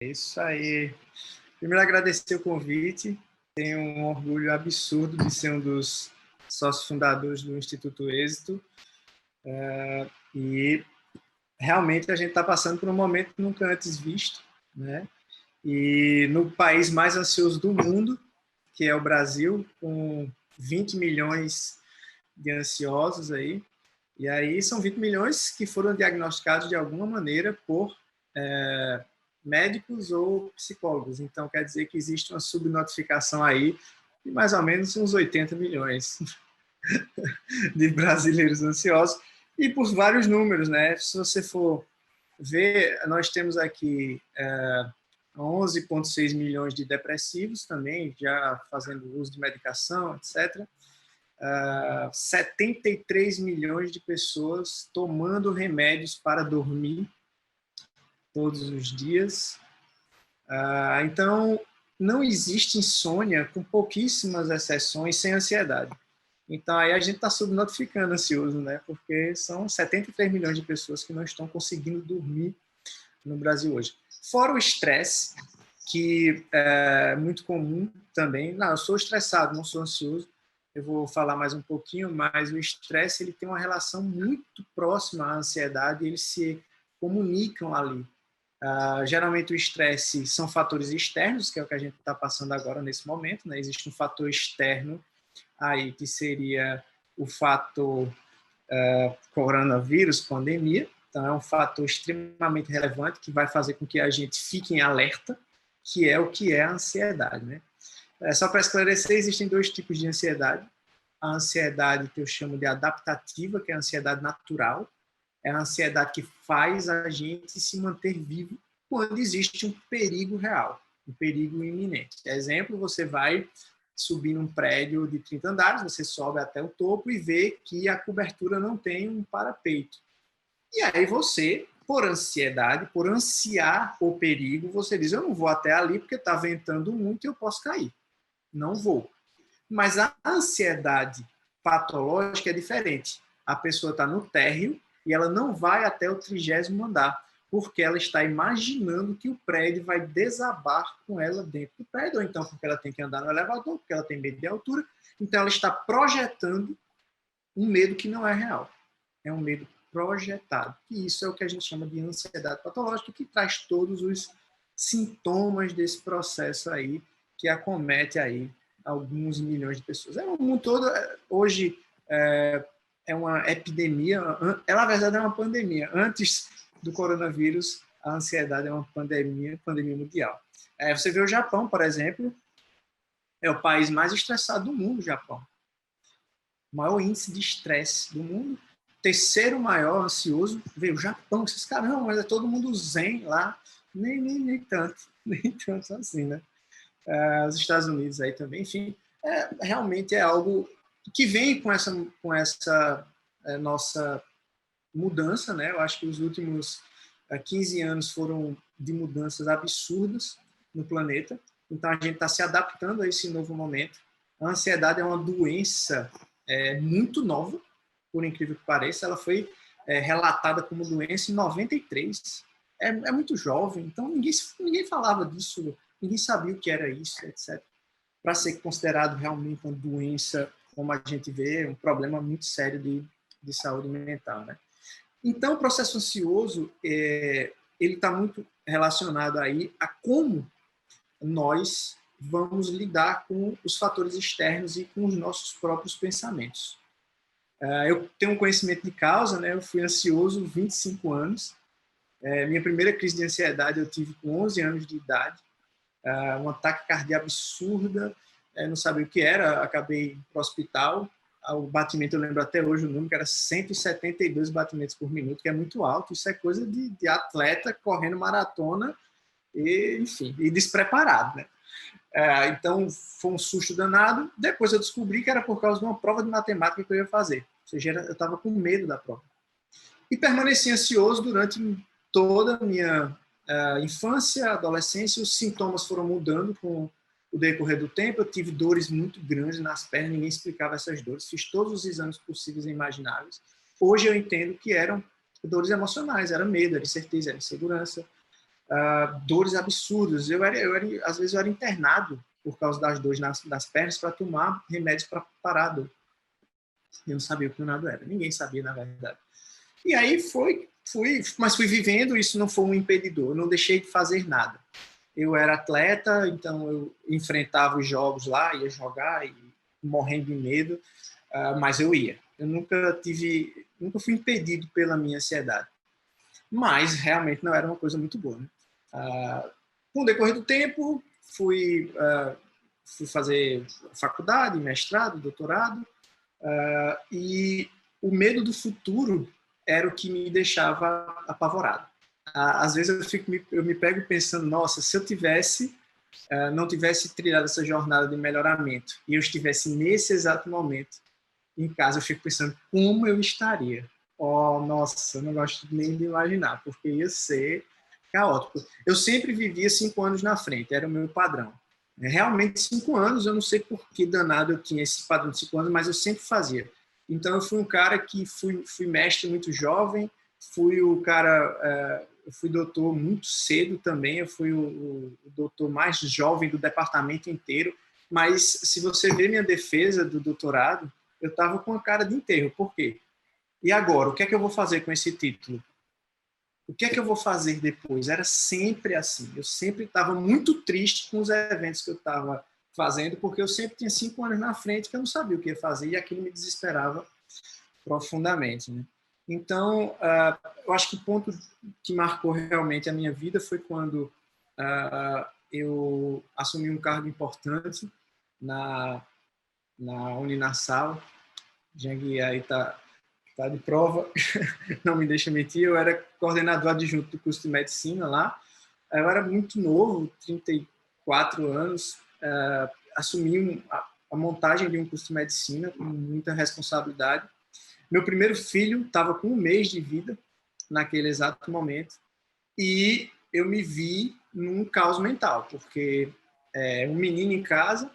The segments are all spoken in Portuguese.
É isso aí. Primeiro, agradecer o convite. Tenho um orgulho absurdo de ser um dos sócios fundadores do Instituto Êxito. E realmente a gente está passando por um momento nunca antes visto, né? E no país mais ansioso do mundo, que é o Brasil, com 20 milhões de ansiosos aí. E aí são 20 milhões que foram diagnosticados de alguma maneira por médicos ou psicólogos. Então, quer dizer que existe uma subnotificação aí de mais ou menos uns 80 milhões de brasileiros ansiosos e por vários números, né? Se você for ver, nós temos aqui 11,6 milhões de depressivos também, já fazendo uso de medicação, etc. 73 milhões de pessoas tomando remédios para dormir todos os dias. Então, não existe insônia, com pouquíssimas exceções, sem ansiedade. Então, aí a gente está subnotificando ansioso, né? Porque são 73 milhões de pessoas que não estão conseguindo dormir no Brasil hoje. Fora o estresse, que é muito comum também. Não, eu sou estressado, não sou ansioso. Eu vou falar mais um pouquinho, mas o estresse ele tem uma relação muito próxima à ansiedade, eles se comunicam ali. Geralmente o estresse são fatores externos, que é o que a gente está passando agora nesse momento, né? Existe um fator externo aí que seria o fator coronavírus, pandemia. Então é um fator extremamente relevante que vai fazer com que a gente fique em alerta, que é o que é a ansiedade, né? Só para esclarecer, existem dois tipos de ansiedade. A ansiedade que eu chamo de adaptativa, que é a ansiedade natural, é a ansiedade que faz a gente se manter vivo quando existe um perigo real, um perigo iminente. Exemplo, você vai subir num prédio de 30 andares, você sobe até o topo e vê que a cobertura não tem um parapeito. E aí você, por ansiedade, por ansiar o perigo, você diz, eu não vou até ali porque está ventando muito e eu posso cair. Não vou. Mas a ansiedade patológica é diferente. A pessoa está no térreo e ela não vai até o 30º andar, porque ela está imaginando que o prédio vai desabar com ela dentro do prédio, ou então porque ela tem que andar no elevador, porque ela tem medo de altura. Então ela está projetando um medo que não é real. É um medo projetado. E isso é o que a gente chama de ansiedade patológica, que traz todos os sintomas desse processo aí, que acomete aí alguns milhões de pessoas. O mundo todo, hoje, é uma epidemia, ela, na verdade, é uma pandemia. Antes do coronavírus, a ansiedade é uma pandemia mundial. Você vê o Japão, por exemplo, é o país mais estressado do mundo, o Japão. O maior índice de estresse do mundo. Terceiro maior ansioso, veio o Japão. Esses caras, não, mas é todo mundo zen lá. Nem tanto assim, né? Os Estados Unidos aí também, enfim, realmente é algo que vem com essa nossa mudança, né? Eu acho que os últimos 15 anos foram de mudanças absurdas no planeta, então a gente está se adaptando a esse novo momento. A ansiedade é uma doença muito nova, por incrível que pareça, ela foi relatada como doença em 93, é muito jovem, então ninguém falava disso, ninguém sabia o que era isso, etc. Para ser considerado realmente uma doença, como a gente vê, um problema muito sério de saúde mental, né? Então, o processo ansioso, ele está muito relacionado aí a como nós vamos lidar com os fatores externos e com os nossos próprios pensamentos. Eu tenho um conhecimento de causa, né? Eu fui ansioso 25 anos. Minha primeira crise de ansiedade eu tive com 11 anos de idade. Um ataque cardíaco absurda, não sabia o que era, acabei para o hospital. O batimento, eu lembro até hoje o número, que era 172 batimentos por minuto, que é muito alto. Isso é coisa de atleta correndo maratona e, enfim, e despreparado, né? Então, foi um susto danado. Depois eu descobri que era por causa de uma prova de matemática que eu ia fazer. Ou seja, eu estava com medo da prova. E permaneci ansioso durante toda a minha infância, adolescência. Os sintomas foram mudando com o decorrer do tempo. Eu tive dores muito grandes nas pernas, ninguém explicava essas dores. Fiz todos os exames possíveis e imagináveis. Hoje eu entendo que eram dores emocionais, era medo, era incerteza, era insegurança. dores absurdas. Às vezes eu era internado por causa das dores das pernas para tomar remédios para parar a dor. Eu não sabia o que o nada era. Ninguém sabia, na verdade. E aí mas fui vivendo, isso não foi um impedidor. Eu não deixei de fazer nada. Eu era atleta, então eu enfrentava os jogos lá, ia jogar, e morrendo de medo, mas eu ia. Eu nunca fui impedido pela minha ansiedade. Mas realmente não era uma coisa muito boa, né? Com o decorrer do tempo, fui fazer faculdade, mestrado, doutorado, e o medo do futuro era o que me deixava apavorado. Às vezes eu me pego pensando, nossa, se eu não tivesse trilhado essa jornada de melhoramento e eu estivesse nesse exato momento em casa, eu fico pensando como eu estaria. Oh, nossa, eu não gosto nem de imaginar, porque ia ser caótico. Eu sempre vivia 5 anos na frente, era o meu padrão. Realmente 5 anos, eu não sei por que danado eu tinha esse padrão de 5 anos, mas eu sempre fazia. Então eu fui um cara que fui mestre muito jovem, eu fui doutor muito cedo também, eu fui o doutor mais jovem do departamento inteiro, mas se você ver minha defesa do doutorado, eu estava com a cara de enterro. Por quê? E agora, o que é que eu vou fazer com esse título? O que é que eu vou fazer depois? Era sempre assim. Eu sempre estava muito triste com os eventos que eu estava fazendo, porque eu sempre tinha 5 anos na frente que eu não sabia o que ia fazer e aquilo me desesperava profundamente, né? Então, eu acho que o ponto que marcou realmente a minha vida foi quando eu assumi um cargo importante na Uninasal. Jang aí tá de prova, não me deixa mentir. Eu era coordenador adjunto do curso de medicina lá. Eu era muito novo, 34 anos, assumi a montagem de um curso de medicina com muita responsabilidade. Meu primeiro filho estava com 1 mês de vida naquele exato momento e eu me vi num caos mental, porque um menino em casa,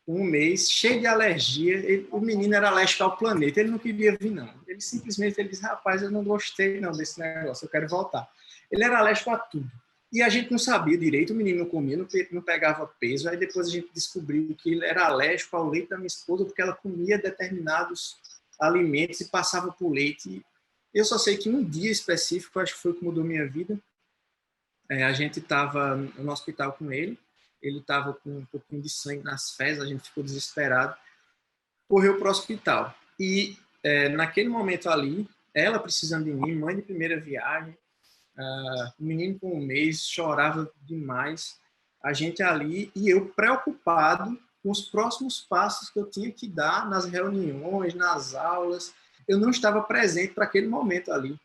1 mês, cheio de alergia. O menino era alérgico ao planeta, ele não queria vir, não. Ele simplesmente disse, rapaz, eu não gostei não desse negócio, eu quero voltar. Ele era alérgico a tudo. E a gente não sabia direito, o menino não comia, não pegava peso. Aí depois a gente descobriu que ele era alérgico ao leite da minha esposa, porque ela comia determinados alimentos e passava por leite. Eu só sei que um dia específico, acho que foi o que mudou minha vida, a gente estava no hospital com ele estava com um pouquinho de sangue nas fezes, a gente ficou desesperado, correu para o hospital. E naquele momento ali, ela precisando de mim, mãe de primeira viagem, o menino com 1 mês, chorava demais, a gente ali, e eu preocupado com os próximos passos que eu tinha que dar nas reuniões, nas aulas. Eu não estava presente para aquele momento ali,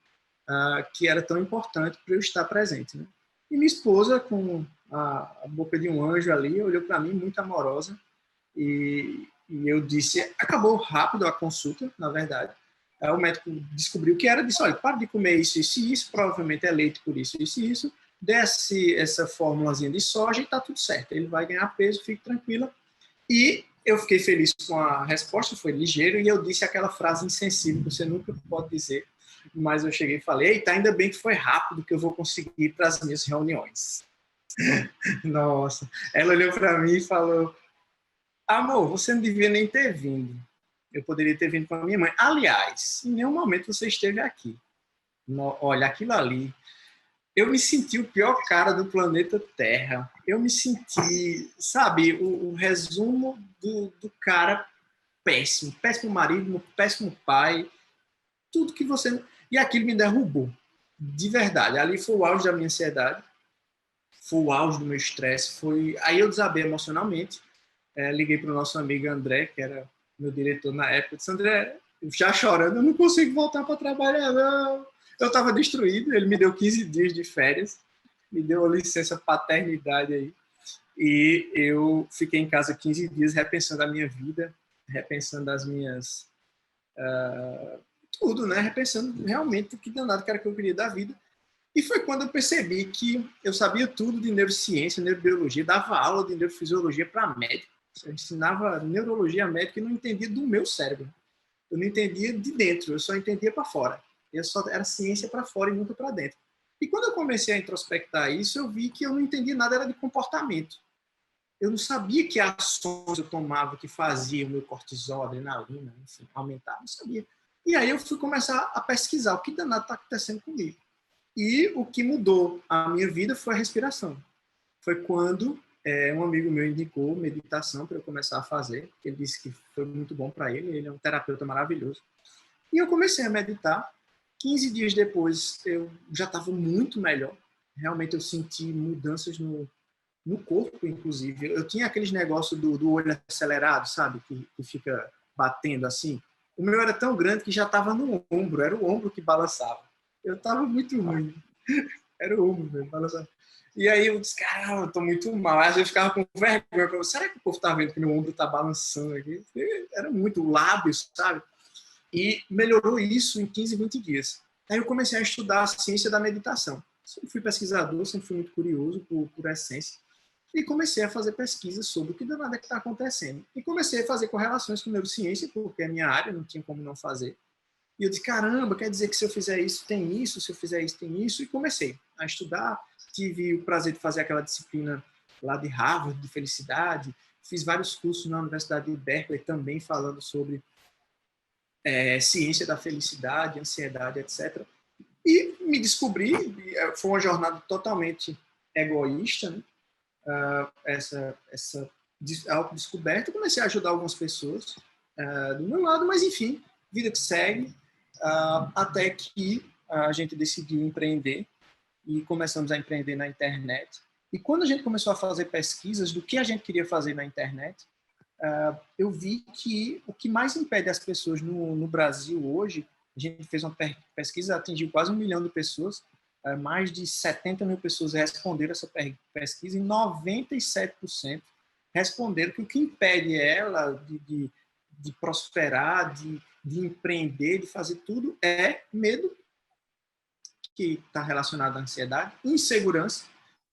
que era tão importante para eu estar presente, né? E minha esposa, com a boca de um anjo ali, olhou para mim muito amorosa e eu disse, acabou rápido a consulta, na verdade. O médico descobriu que era, disse, olha, para de comer isso, isso e isso, provavelmente é leite por isso, isso e isso, desce essa formulazinha de soja e está tudo certo. Ele vai ganhar peso, fique tranquila. E eu fiquei feliz com a resposta, foi ligeiro, e eu disse aquela frase insensível que você nunca pode dizer, mas eu cheguei e falei, eita, ainda bem que foi rápido, que eu vou conseguir ir para as minhas reuniões. Nossa, ela olhou para mim e falou, amor, você não devia nem ter vindo. Eu poderia ter vindo com a minha mãe. Aliás, em nenhum momento você esteve aqui. Olha, aquilo ali, eu me senti o pior cara do planeta Terra. Eu me senti, sabe, o resumo do cara péssimo. Péssimo marido, péssimo pai. Tudo que você... E aquilo me derrubou. De verdade. Ali foi o auge da minha ansiedade. Foi o auge do meu estresse. Aí eu desabei emocionalmente. Liguei para o nosso amigo André, que era meu diretor na época. Disse, André, já chorando, eu não consigo voltar para trabalhar, não. Eu estava destruído. Ele me deu 15 dias de férias. Me deu a licença paternidade aí. E eu fiquei em casa 15 dias repensando a minha vida, repensando as minhas... tudo, né? Repensando realmente o que danado que era que eu queria da vida. E foi quando eu percebi que eu sabia tudo de neurociência, neurobiologia, dava aula de neurofisiologia para médico. Eu ensinava neurologia a médico e não entendia do meu cérebro. Eu não entendia de dentro, eu só entendia para fora. Eu só era ciência para fora e nunca para dentro. E quando eu comecei a introspectar isso, eu vi que eu não entendia nada, era de comportamento. Eu não sabia que ações eu tomava que fazia o meu cortisol, adrenalina, enfim, aumentar, não sabia. E aí eu fui começar a pesquisar o que danado está acontecendo comigo. E o que mudou a minha vida foi a respiração. Foi quando um amigo meu indicou meditação para eu começar a fazer. Ele disse que foi muito bom para ele, ele é um terapeuta maravilhoso. E eu comecei a meditar. 15 dias depois, eu já estava muito melhor. Realmente eu senti mudanças no corpo, inclusive. Eu tinha aqueles negócios do olho acelerado, sabe? Que fica batendo assim. O meu era tão grande que já estava no ombro. Era o ombro que balançava. Eu estava muito ruim. Era o ombro mesmo, balançava. E aí eu disse, caramba, eu tô muito mal. Às vezes eu ficava com vergonha. Será que o povo tá vendo que meu ombro tá balançando aqui? Era muito lábio, sabe? E melhorou isso em 15, 20 dias. Aí eu comecei a estudar a ciência da meditação. Sempre fui pesquisador, sempre fui muito curioso por essência. E comecei a fazer pesquisas sobre o que danado é que está acontecendo. E comecei a fazer correlações com neurociência, porque é minha área, não tinha como não fazer. E eu disse, caramba, quer dizer que se eu fizer isso, tem isso, se eu fizer isso, tem isso. E comecei a estudar. Tive o prazer de fazer aquela disciplina lá de Harvard, de felicidade. Fiz vários cursos na Universidade de Berkeley também falando sobre ciência da felicidade, ansiedade, etc. E me descobri, foi uma jornada totalmente egoísta, né? Essa autodescoberta. Comecei a ajudar algumas pessoas do meu lado, mas enfim, vida que segue, até que a gente decidiu empreender e começamos a empreender na internet. E quando a gente começou a fazer pesquisas do que a gente queria fazer na internet, eu vi que o que mais impede as pessoas no Brasil hoje, a gente fez uma pesquisa, atingiu quase 1 milhão de pessoas, mais de 70 mil pessoas responderam essa pesquisa e 97% responderam que o que impede ela de prosperar, de empreender, de fazer tudo, é medo, que está relacionado à ansiedade, insegurança,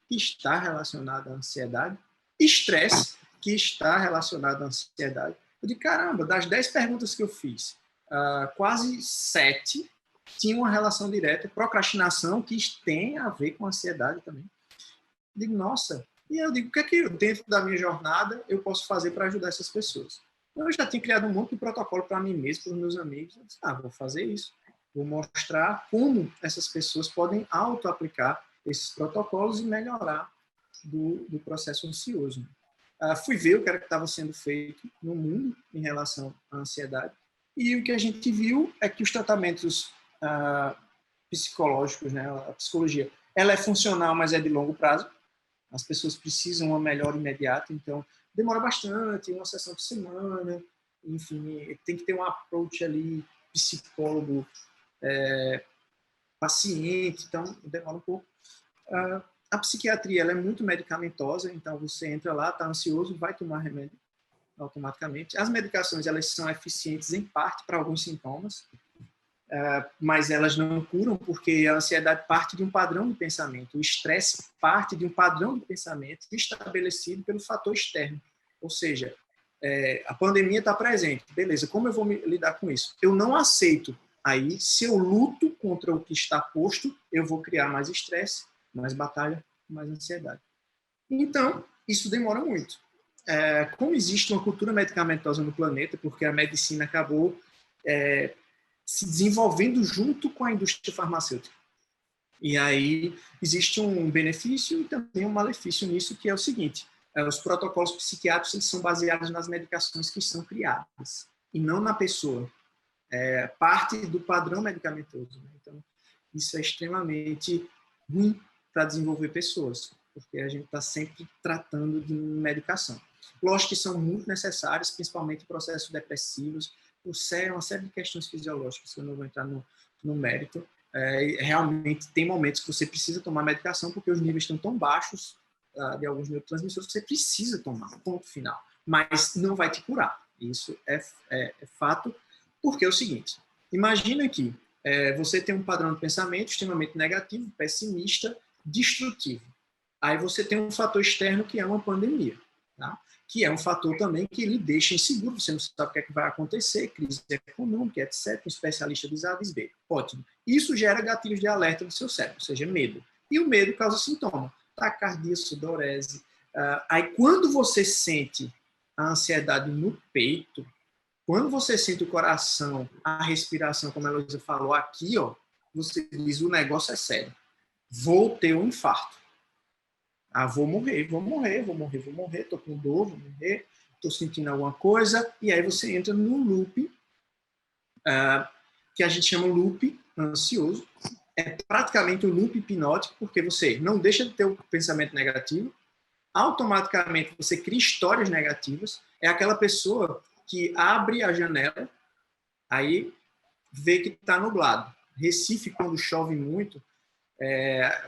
que está relacionado à ansiedade, estresse, que está relacionado à ansiedade. Eu digo, caramba, das 10 perguntas que eu fiz, quase 7 tinham uma relação direta. Procrastinação, que tem a ver com ansiedade também. Eu digo, nossa. E eu digo, o que é que dentro da minha jornada eu posso fazer para ajudar essas pessoas? Eu já tinha criado um monte de protocolo para mim mesmo, para os meus amigos. Eu disse, vou fazer isso. Vou mostrar como essas pessoas podem auto-aplicar esses protocolos e melhorar do processo ansioso. Fui ver o que era que estava sendo feito no mundo em relação à ansiedade, e o que a gente viu é que os tratamentos psicológicos, né, a psicologia, ela é funcional, mas é de longo prazo. As pessoas precisam uma melhora imediata, então demora bastante, uma sessão por semana, enfim, tem que ter um approach ali, psicólogo, paciente, então demora um pouco. A psiquiatria ela é muito medicamentosa, então você entra lá, está ansioso, vai tomar remédio automaticamente. As medicações elas são eficientes em parte para alguns sintomas, mas elas não curam, porque a ansiedade parte de um padrão de pensamento, o estresse parte de um padrão de pensamento estabelecido pelo fator externo. Ou seja, a pandemia está presente, beleza, como eu vou lidar com isso? Eu não aceito. Aí, se eu luto contra o que está posto, eu vou criar mais estresse, mais batalha, mais ansiedade. Então, isso demora muito. Como existe uma cultura medicamentosa no planeta, porque a medicina acabou se desenvolvendo junto com a indústria farmacêutica. E aí existe um benefício e também um malefício nisso, que é o seguinte: os protocolos psiquiátricos eles são baseados nas medicações que são criadas, e não na pessoa. Parte do padrão medicamentoso. Né? Então, isso é extremamente ruim para desenvolver pessoas, porque a gente está sempre tratando de medicação. Lógico que são muito necessárias, principalmente em processos depressivos, por uma série de questões fisiológicas, que eu não vou entrar no mérito. Realmente tem momentos que você precisa tomar medicação, porque os níveis estão tão baixos de alguns neurotransmissores que você precisa tomar, ponto final. Mas não vai te curar. Isso é fato. Porque é o seguinte, imagina que você tem um padrão de pensamento extremamente negativo, pessimista, destrutivo. Aí você tem um fator externo que é uma pandemia. tá? Que é um fator também que lhe deixa inseguro, você não sabe o que é que vai acontecer, crise econômica, etc. Um especialista diz A, diz B. Ótimo. Isso gera gatilhos de alerta no seu cérebro, ou seja, medo. E o medo causa sintoma, taquicardia, sudorese. Aí, quando você sente a ansiedade no peito, quando você sente o coração, a respiração, como a Heloísa falou aqui, ó, você diz, o negócio é sério. Vou ter um infarto. Vou morrer, tô com dor, vou morrer, tô sentindo alguma coisa, e aí você entra num loop, que a gente chama loop ansioso. É praticamente um loop hipnótico, porque você não deixa de ter o pensamento negativo, automaticamente você cria histórias negativas, é aquela pessoa que abre a janela, aí vê que está nublado. Recife, quando chove muito,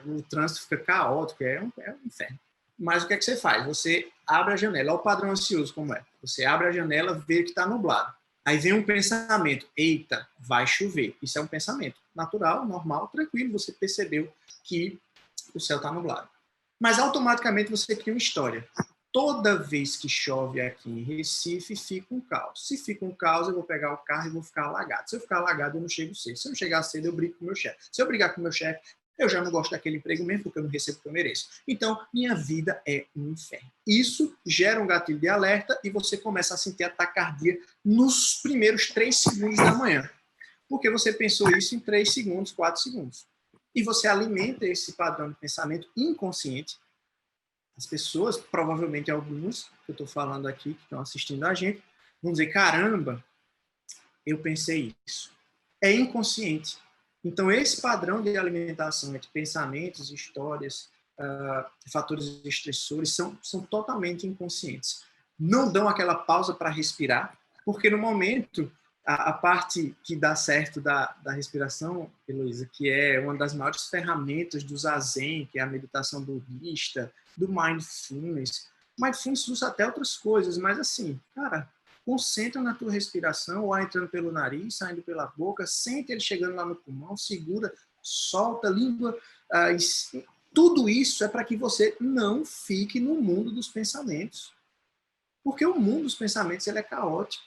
o trânsito fica caótico, é um inferno. Mas o que é que você faz? Você abre a janela, olha o padrão ansioso como é. Você abre a janela, vê que está nublado. Aí vem um pensamento, eita, vai chover. Isso é um pensamento natural, normal, tranquilo, você percebeu que o céu está nublado. Mas automaticamente você cria uma história. Toda vez que chove aqui em Recife, fica um caos. Se fica um caos, eu vou pegar o carro e vou ficar alagado. Se eu ficar alagado, eu não chego cedo. Se eu não chegar cedo, eu brigo com o meu chefe. Se eu brigar com o meu chefe, eu já não gosto daquele emprego mesmo, porque eu não recebo o que eu mereço. Então, minha vida é um inferno. Isso gera um gatilho de alerta e você começa a sentir a taquicardia nos primeiros 3 segundos da manhã. Porque você pensou isso em 3 segundos, 4 segundos. E você alimenta esse padrão de pensamento inconsciente. As pessoas, provavelmente algumas, que eu estou falando aqui, que estão assistindo a gente, vão dizer, caramba, eu pensei isso. É inconsciente. Então, esse padrão de alimentação entre pensamentos, histórias, fatores estressores são totalmente inconscientes. Não dão aquela pausa para respirar, porque no momento, a parte que dá certo da respiração, Heloísa, que é uma das maiores ferramentas do Zazen, que é a meditação budista, do Mindfulness. Mindfulness usa até outras coisas, mas assim, cara, concentra na tua respiração, o ar entrando pelo nariz, saindo pela boca, sente ele chegando lá no pulmão, segura, solta, língua. Tudo isso é para que você não fique no mundo dos pensamentos. Porque o mundo dos pensamentos ele é caótico.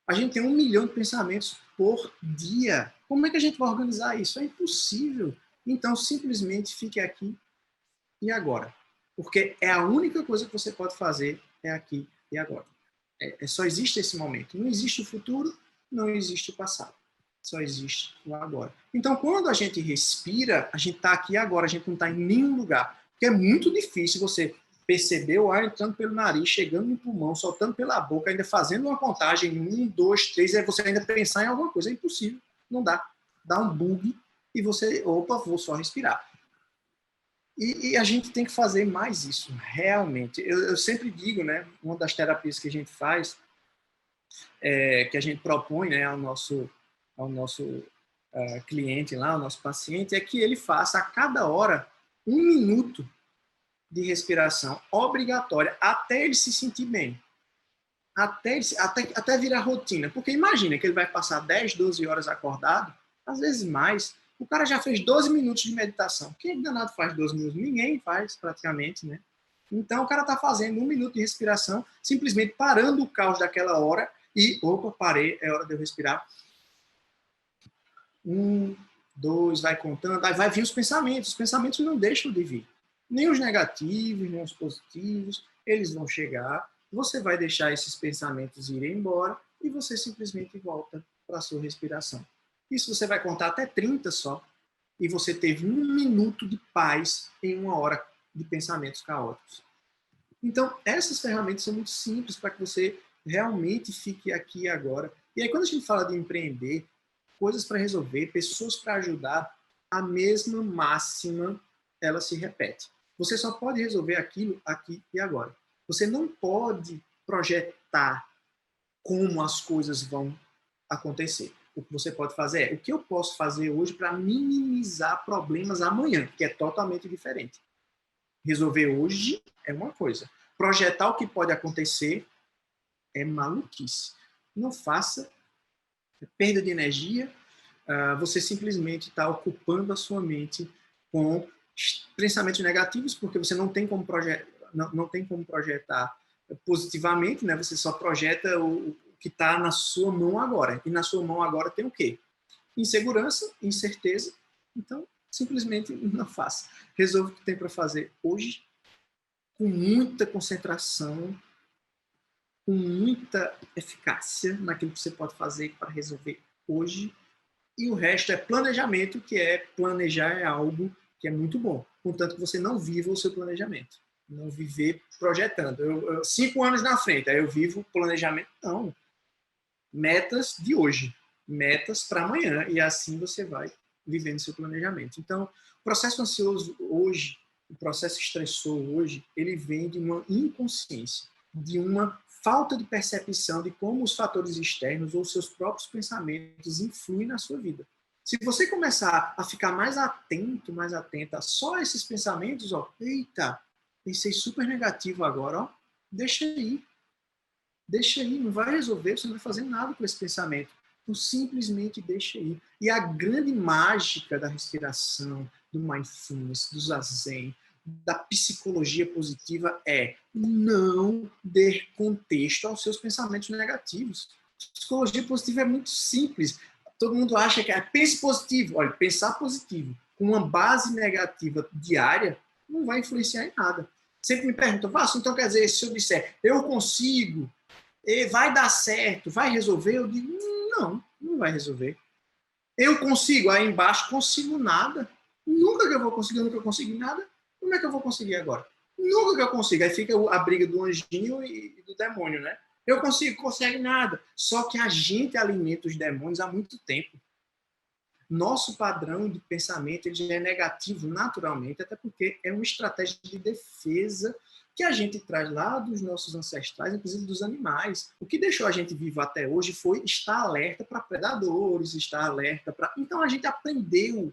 A gente tem 1 milhão de pensamentos por dia. Como é que a gente vai organizar isso? É impossível. Então, simplesmente fique aqui e agora. Porque é a única coisa que você pode fazer é aqui e agora. Só existe esse momento. Não existe o futuro, não existe o passado. Só existe o agora. Então, quando a gente respira, a gente está aqui agora, a gente não está em nenhum lugar. Porque é muito difícil você perceber o ar entrando pelo nariz, chegando no pulmão, soltando pela boca, ainda fazendo uma contagem, 1, 2, 3, e aí você ainda pensar em alguma coisa. É impossível. Não dá. Dá um bug e você, opa, vou só respirar. E a gente tem que fazer mais isso, realmente. Eu sempre digo, né, uma das terapias que a gente faz, que a gente propõe, né, ao nosso cliente lá, ao nosso paciente, é que ele faça a cada hora 1 minuto de respiração obrigatória até ele se sentir bem. Até virar rotina. Porque imagina que ele vai passar 10, 12 horas acordado, às vezes mais. O cara já fez 12 minutos de meditação. Quem danado faz 12 minutos? Ninguém faz, praticamente, né? Então, o cara está fazendo 1 minuto de respiração, simplesmente parando o caos daquela hora e, opa, parei, é hora de eu respirar. 1, 2, vai contando, aí vai vir os pensamentos. Os pensamentos não deixam de vir. Nem os negativos, nem os positivos, eles vão chegar. Você vai deixar esses pensamentos irem embora e você simplesmente volta para a sua respiração. Isso você vai contar até 30 só, e você teve 1 minuto de paz em 1 hora de pensamentos caóticos. Então, essas ferramentas são muito simples para que você realmente fique aqui e agora. E aí, quando a gente fala de empreender, coisas para resolver, pessoas para ajudar, a mesma máxima, ela se repete. Você só pode resolver aquilo aqui e agora. Você não pode projetar como as coisas vão acontecer. O que você pode fazer é o que eu posso fazer hoje para minimizar problemas amanhã, que é totalmente diferente. Resolver hoje é uma coisa. Projetar o que pode acontecer é maluquice. Não faça. É perda de energia. Você simplesmente está ocupando a sua mente com pensamentos negativos, porque você não tem como projetar positivamente, né? Você só projeta o que está na sua mão agora. E na sua mão agora tem o quê? Insegurança, incerteza. Então, simplesmente não faça. Resolva o que tem para fazer hoje, com muita concentração, com muita eficácia naquilo que você pode fazer para resolver hoje. E o resto é planejamento, que é planejar é algo que é muito bom, contanto que você não viva o seu planejamento. Não viver projetando. 5 anos na frente, aí eu vivo planejamento. Não. Metas de hoje, metas para amanhã, e assim você vai vivendo seu planejamento. Então, o processo ansioso hoje, o processo estressor hoje, ele vem de uma inconsciência, de uma falta de percepção de como os fatores externos ou seus próprios pensamentos influem na sua vida. Se você começar a ficar mais atento, mais atenta só a esses pensamentos, ó, eita, pensei super negativo agora, ó, deixa aí, não vai resolver, você não vai fazer nada com esse pensamento. Então, simplesmente deixa aí. E a grande mágica da respiração, do mindfulness, do zazen, da psicologia positiva é não dar contexto aos seus pensamentos negativos. Psicologia positiva é muito simples. Todo mundo acha que é pense positivo. Olha, pensar positivo com uma base negativa diária não vai influenciar em nada. Sempre me perguntam, Vasco, então quer dizer, se eu disser eu consigo, vai dar certo, vai resolver? Eu digo, não vai resolver. Eu consigo, aí embaixo, consigo nada. Nunca que eu vou conseguir, nunca eu consegui nada. Como é que eu vou conseguir agora? Nunca que eu consigo. Aí fica a briga do anjinho e do demônio, né? Eu consigo, consegue nada. Só que a gente alimenta os demônios há muito tempo. Nosso padrão de pensamento ele já é negativo naturalmente, até porque é uma estratégia de defesa que a gente traz lá dos nossos ancestrais, inclusive dos animais. O que deixou a gente vivo até hoje foi estar alerta para predadores, estar alerta para... Então a gente aprendeu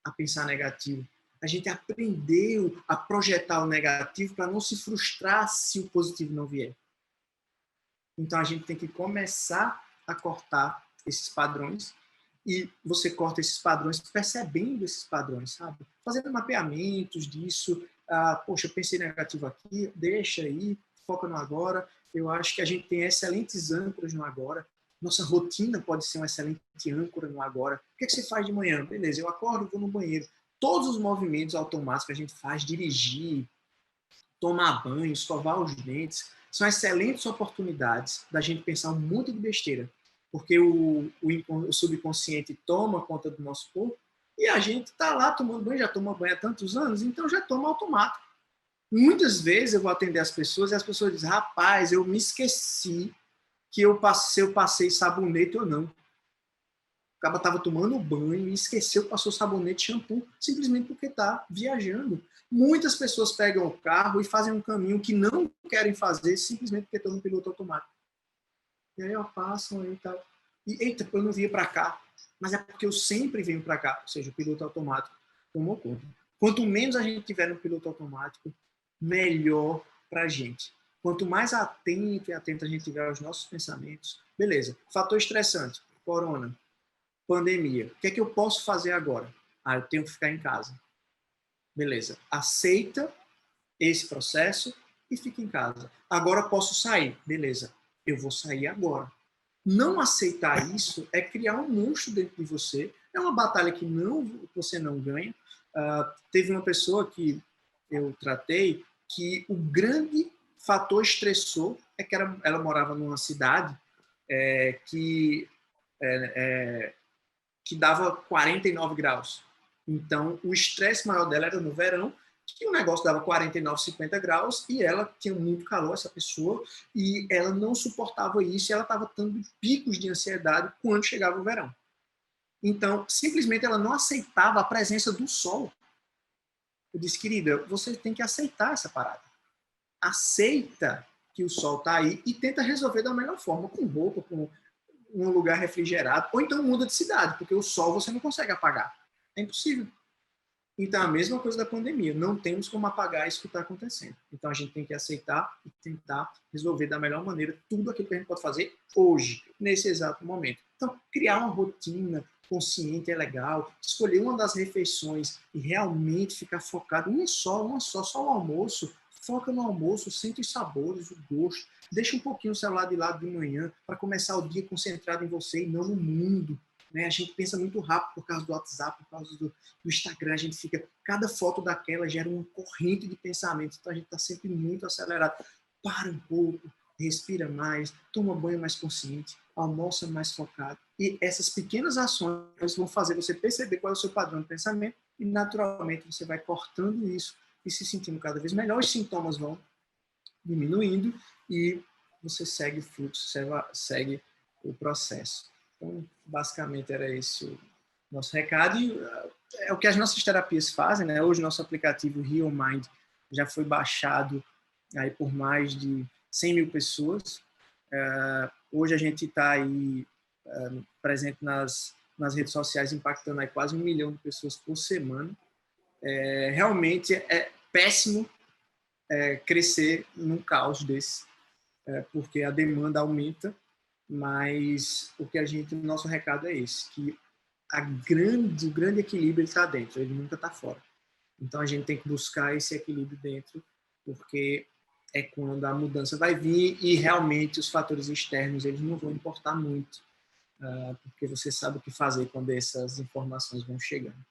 a pensar negativo. A gente aprendeu a projetar o negativo para não se frustrar se o positivo não vier. Então a gente tem que começar a cortar esses padrões e você corta esses padrões percebendo esses padrões, sabe? Fazendo mapeamentos disso. Poxa, eu pensei negativo aqui, deixa aí, foca no agora. Eu acho que a gente tem excelentes âncoras no agora. Nossa rotina pode ser uma excelente âncora no agora. O que é que você faz de manhã? Beleza, eu acordo, vou no banheiro. Todos os movimentos automáticos que a gente faz, dirigir, tomar banho, escovar os dentes, são excelentes oportunidades da gente pensar um monte de besteira, porque o subconsciente toma conta do nosso corpo e a gente está lá tomando banho, já toma banho há tantos anos, então já toma automático. Muitas vezes eu vou atender as pessoas e as pessoas dizem, rapaz, eu me esqueci que eu passei sabonete ou não. O cara estava tomando banho e esqueceu que passou sabonete e shampoo, simplesmente porque está viajando. Muitas pessoas pegam o carro e fazem um caminho que não querem fazer simplesmente porque estão no piloto automático. E aí, ó, passam aí e tal. E, eita, eu não vinha para cá. Mas é porque eu sempre venho para cá. Ou seja, o piloto automático tomou conta. Quanto menos a gente tiver no piloto automático, melhor para a gente. Quanto mais atento e atento a gente tiver aos nossos pensamentos, beleza. Fator estressante, corona, pandemia. O que é que eu posso fazer agora? Eu tenho que ficar em casa. Beleza. Aceita esse processo e fica em casa. Agora posso sair. Beleza. Eu vou sair agora. Não aceitar isso é criar um monstro dentro de você. É uma batalha que você não ganha. Teve uma pessoa que eu tratei que o grande fator estressor é que ela morava numa cidade que dava 49 graus. Então, o estresse maior dela era no verão, que o negócio dava 49, 50 graus, e ela tinha muito calor, essa pessoa, e ela não suportava isso, e ela estava tendo picos de ansiedade quando chegava o verão. Então, simplesmente ela não aceitava a presença do sol. Eu disse, querida, você tem que aceitar essa parada. Aceita que o sol está aí e tenta resolver da melhor forma, com roupa, com um lugar refrigerado, ou então muda de cidade, porque o sol você não consegue apagar. É impossível. Então, a mesma coisa da pandemia. Não temos como apagar isso que está acontecendo. Então, a gente tem que aceitar e tentar resolver da melhor maneira tudo aquilo que a gente pode fazer hoje, nesse exato momento. Então, criar uma rotina consciente é legal. Escolher uma das refeições e realmente ficar focado, só o almoço. Foca no almoço, sente os sabores, o gosto. Deixa um pouquinho o celular de lado de manhã para começar o dia concentrado em você e não no mundo. Né? A gente pensa muito rápido por causa do WhatsApp, por causa do Instagram. A gente fica... Cada foto daquela gera uma corrente de pensamento. Então, a gente está sempre muito acelerado. Para um pouco, respira mais, toma banho mais consciente, almoça mais focado. E essas pequenas ações vão fazer você perceber qual é o seu padrão de pensamento e, naturalmente, você vai cortando isso e se sentindo cada vez melhor. Os sintomas vão diminuindo e você segue o fluxo, segue o processo. Então, basicamente, era esse o nosso recado. E é o que as nossas terapias fazem, né? Hoje, nosso aplicativo Heal Mind já foi baixado aí por mais de 100 mil pessoas. Hoje a gente está aí presente nas redes sociais, impactando aí quase 1 milhão de pessoas por semana. Realmente é péssimo crescer num caos desse, porque a demanda aumenta, mas o nosso recado é esse, que o grande equilíbrio está dentro, ele nunca está fora. Então a gente tem que buscar esse equilíbrio dentro, porque é quando a mudança vai vir e realmente os fatores externos eles não vão importar muito, porque você sabe o que fazer quando essas informações vão chegando.